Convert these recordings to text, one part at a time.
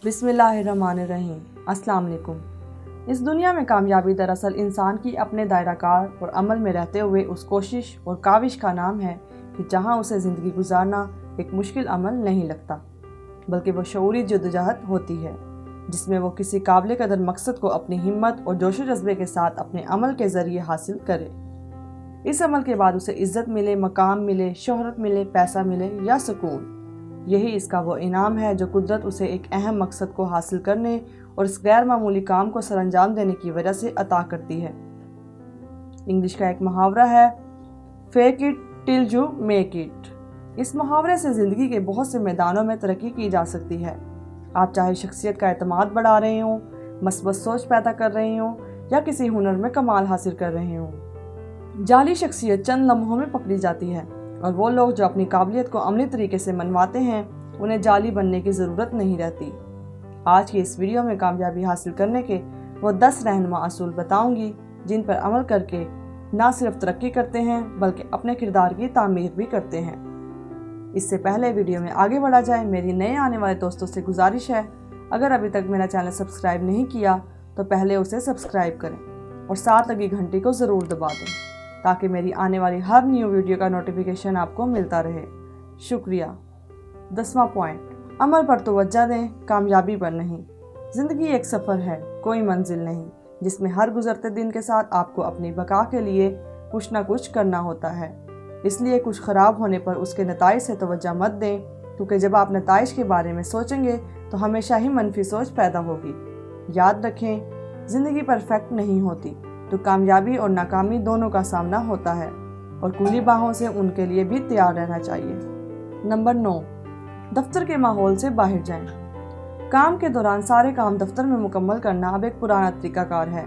बिस्मिल्लाहिर्रहमानिर्रहीम। अस्सलाम वालेकुम। इस दुनिया में कामयाबी दरअसल इंसान की अपने दायरा कार और अमल में रहते हुए उस कोशिश और काविश का नाम है कि जहां उसे ज़िंदगी गुजारना एक मुश्किल अमल नहीं लगता, बल्कि वो शऊरी जद्दोजहद होती है जिसमें वो किसी काबिल कदर मकसद को अपनी हिम्मत और जोश जज्बे के साथ अपने अमल के ज़रिए हासिल करे। इस अमल के बाद उसे इज़्ज़त मिले, मकाम मिले, शोहरत मिले, पैसा मिले या सुकून, यही इसका वो इनाम है जो कुदरत उसे एक अहम मकसद को हासिल करने और इस गैर मामूली काम को सरअंजाम देने की वजह से अता करती है। इंग्लिश का एक मुहावरा है, fake it till you make it. इस मुहावरे से ज़िंदगी के बहुत से मैदानों में तरक्की की जा सकती है। आप चाहे शख्सियत का एतमाद बढ़ा रहे हों, मस्बत सोच पैदा कर रहे हों या किसी हुनर में कमाल हासिल कर रहे हों। जाली शख्सियत चंद लम्हों में पकड़ी जाती है और वो लोग जो अपनी काबिलियत को अमली तरीके से मनवाते हैं उन्हें जाली बनने की ज़रूरत नहीं रहती। आज की इस वीडियो में कामयाबी हासिल करने के वो 10 रहनुमा असूल बताऊंगी जिन पर अमल करके ना सिर्फ तरक्की करते हैं बल्कि अपने किरदार की तामीर भी करते हैं। इससे पहले वीडियो में आगे बढ़ा जाए, मेरी नए आने वाले दोस्तों से गुजारिश है, अगर अभी तक मेरा चैनल सब्सक्राइब नहीं किया तो पहले उसे सब्सक्राइब करें और साथ लगी घंटी को ज़रूर दबा दें ताकि मेरी आने वाली हर न्यू वीडियो का नोटिफिकेशन आपको मिलता रहे। शुक्रिया। 10वां पॉइंट, अमल पर तवज्जो दें, कामयाबी पर नहीं। ज़िंदगी एक सफ़र है, कोई मंजिल नहीं, जिसमें हर गुजरते दिन के साथ आपको अपनी बका के लिए कुछ ना कुछ करना होता है। इसलिए कुछ ख़राब होने पर उसके नताइज से तवज्जो मत दें, क्योंकि जब आप नताइज के बारे में सोचेंगे तो हमेशा ही मनफी सोच पैदा होगी। याद रखें, ज़िंदगी परफेक्ट नहीं होती, तो कामयाबी और नाकामी दोनों का सामना होता है और खुली बाहों से उनके लिए भी तैयार रहना चाहिए। नंबर 9, दफ्तर के माहौल से बाहर जाएं। काम के दौरान सारे काम दफ्तर में मुकम्मल करना अब एक पुराना तरीकाकार है।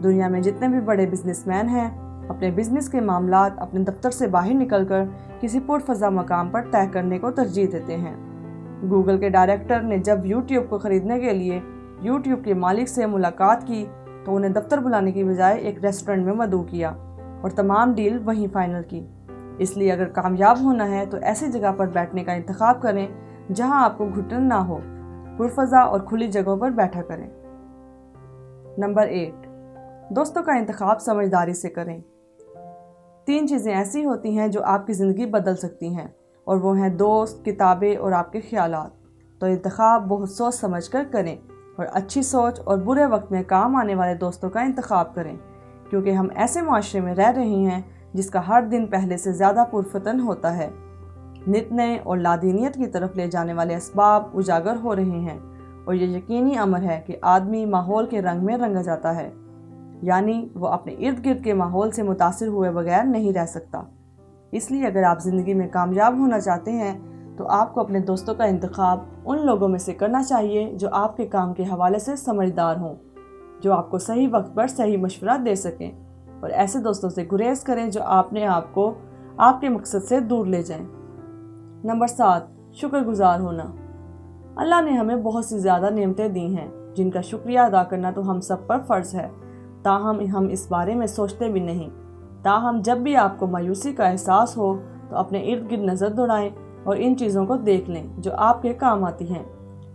दुनिया में जितने भी बड़े बिजनेसमैन हैं अपने बिजनेस के मामलात अपने दफ्तर से बाहर निकलकर किसी पुरफज़ा मकाम पर तय करने को तरजीह देते हैं। गूगल के डायरेक्टर ने जब यूट्यूब को ख़रीदने के लिए यूट्यूब के मालिक से मुलाकात की तो उन्हें दफ्तर बुलाने की बजाय एक रेस्टोरेंट में मदऊ किया और तमाम डील वहीं फाइनल की। इसलिए अगर कामयाब होना है तो ऐसी जगह पर बैठने का इंतखाब करें जहां आपको घुटन ना हो, पुरफज़ा और खुली जगहों पर बैठा करें। नंबर 8, दोस्तों का इंतखाब समझदारी से करें। 3 चीज़ें ऐसी होती हैं जो आपकी ज़िंदगी बदल सकती हैं और वो हैं दोस्त, किताबें और आपके ख्यालात। तो इंतखाब बहुत सोच समझ कर करें और अच्छी सोच और बुरे वक्त में काम आने वाले दोस्तों का इंतखाब करें, क्योंकि हम ऐसे माशरे में रह रहे हैं जिसका हर दिन पहले से ज़्यादा पुरफतन होता है। नित नए और लादीनियत की तरफ ले जाने वाले असबाब उजागर हो रहे हैं और ये यकीनी अमर है कि आदमी माहौल के रंग में रंगा जाता है, यानी वो अपने इर्द गिर्द के माहौल से मुतासिर हुए बगैर नहीं रह सकता। इसलिए अगर आप ज़िंदगी में कामयाब होना चाहते हैं तो आपको अपने दोस्तों का इंतखाब उन लोगों में से करना चाहिए जो आपके काम के हवाले से समझदार हों, जो आपको सही वक्त पर सही मशवरा दे सकें, और ऐसे दोस्तों से गुरेज करें जो अपने आप को आपके मकसद से दूर ले जाएं। नंबर 7, शुक्रगुजार होना। अल्लाह ने हमें बहुत सी ज़्यादा नेमतें दी हैं जिनका शुक्रिया अदा करना तो हम सब पर फ़र्ज़ है, ताहम हम इस बारे में सोचते भी नहीं। ताहम जब भी आपको मायूसी का एहसास हो तो अपने इर्द गिर्द नज़र दौड़ाएं और इन चीज़ों को देख लें जो आपके काम आती हैं,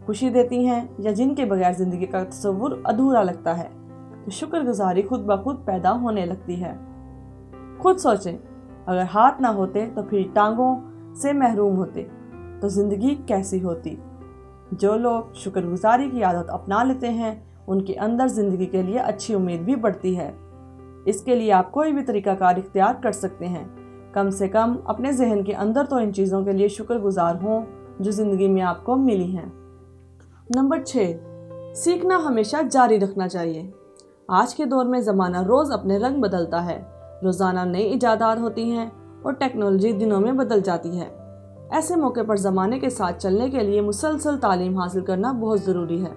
खुशी देती हैं या जिनके बगैर ज़िंदगी का तस्वुर अधूरा लगता है। तो शुक्रगुजारी खुद ब खुद पैदा होने लगती है। खुद सोचें, अगर हाथ ना होते तो फिर टांगों से महरूम होते तो ज़िंदगी कैसी होती। जो लोग शुक्रगुजारी की आदत अपना लेते हैं उनके अंदर ज़िंदगी के लिए अच्छी उम्मीद भी बढ़ती है। इसके लिए आप कोई भी तरीकाकार इख्तियार कर सकते हैं। कम से कम अपने जहन के अंदर तो इन चीज़ों के लिए शुक्रगुजार हों जो ज़िंदगी में आपको मिली हैं। नंबर 6, सीखना हमेशा जारी रखना चाहिए। आज के दौर में ज़माना रोज़ अपने रंग बदलता है, रोज़ाना नई इजादात होती हैं और टेक्नोलॉजी दिनों में बदल जाती है। ऐसे मौके पर ज़माने के साथ चलने के लिए मुसलसल तालीम हासिल करना बहुत ज़रूरी है।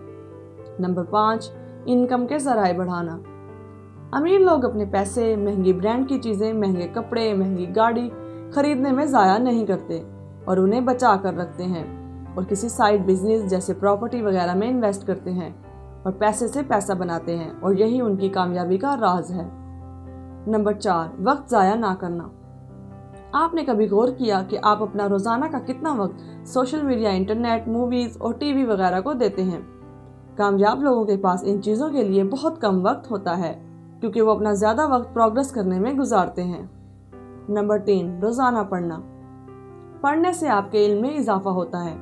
नंबर 5, इनकम के ज़राए बढ़ाना। अमीर लोग अपने पैसे महंगी ब्रांड की चीज़ें, महंगे कपड़े, महंगी गाड़ी खरीदने में ज़ाया नहीं करते और उन्हें बचा कर रखते हैं और किसी साइड बिजनेस जैसे प्रॉपर्टी वगैरह में इन्वेस्ट करते हैं और पैसे से पैसा बनाते हैं और यही उनकी कामयाबी का राज है। नंबर 4, वक्त ज़ाया ना करना। آپ نے کبھی غور کیا کہ آپ اپنا روزانہ کا کتنا وقت سوشل میڈیا، انٹرنیٹ، موویز اور ٹی وی وغیرہ کو دیتے ہیں؟ کامیاب لوگوں کے پاس ان چیزوں کے لیے بہت کم وقت ہوتا ہے کیونکہ وہ اپنا زیادہ وقت پروگرس کرنے میں گزارتے ہیں۔ نمبر 3، روزانہ پڑھنا۔ پڑھنے سے آپ کے علم میں اضافہ ہوتا ہے۔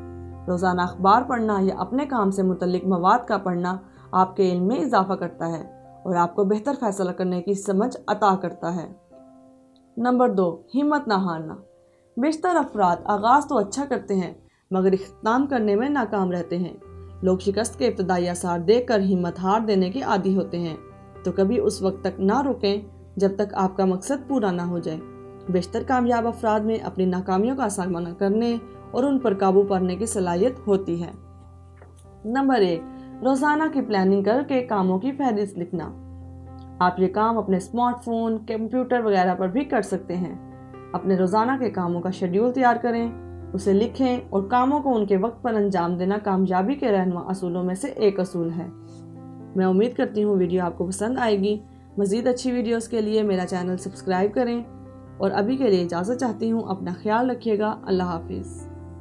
روزانہ اخبار پڑھنا یا اپنے کام سے متعلق مواد کا پڑھنا آپ کے علم میں اضافہ کرتا ہے اور آپ کو بہتر فیصلہ کرنے کی سمجھ عطا کرتا ہے۔ نمبر 2، ہمت نہ ہارنا۔ بیشتر افراد آغاز تو اچھا کرتے ہیں مگر اختتام کرنے میں ناکام رہتے ہیں۔ لوگ شکست کے ابتدائی آثار دیکھ کر ہمت ہار دینے کے عادی ہوتے ہیں، تو کبھی اس وقت تک نہ رکیں جب تک آپ کا مقصد پورا نہ ہو جائے۔ بیشتر کامیاب افراد میں اپنی ناکامیوں کا سامنا کرنے اور ان پر قابو پانے کی صلاحیت ہوتی ہے۔ نمبر 1، روزانہ کی پلاننگ کر کے کاموں کی فہرست لکھنا۔ آپ یہ کام اپنے اسمارٹ فون، کمپیوٹر وغیرہ پر بھی کر سکتے ہیں۔ اپنے روزانہ کے کاموں کا شیڈیول تیار کریں، اسے لکھیں اور کاموں کو ان کے وقت پر انجام دینا کامیابی کے رہنما اصولوں میں سے ایک اصول ہے۔ میں امید کرتی ہوں ویڈیو آپ کو پسند آئے گی۔ مزید اچھی ویڈیوز کے لیے میرا چینل سبسکرائب کریں اور ابھی کے لیے اجازت چاہتی ہوں۔ اپنا خیال رکھیے گا۔ اللہ حافظ۔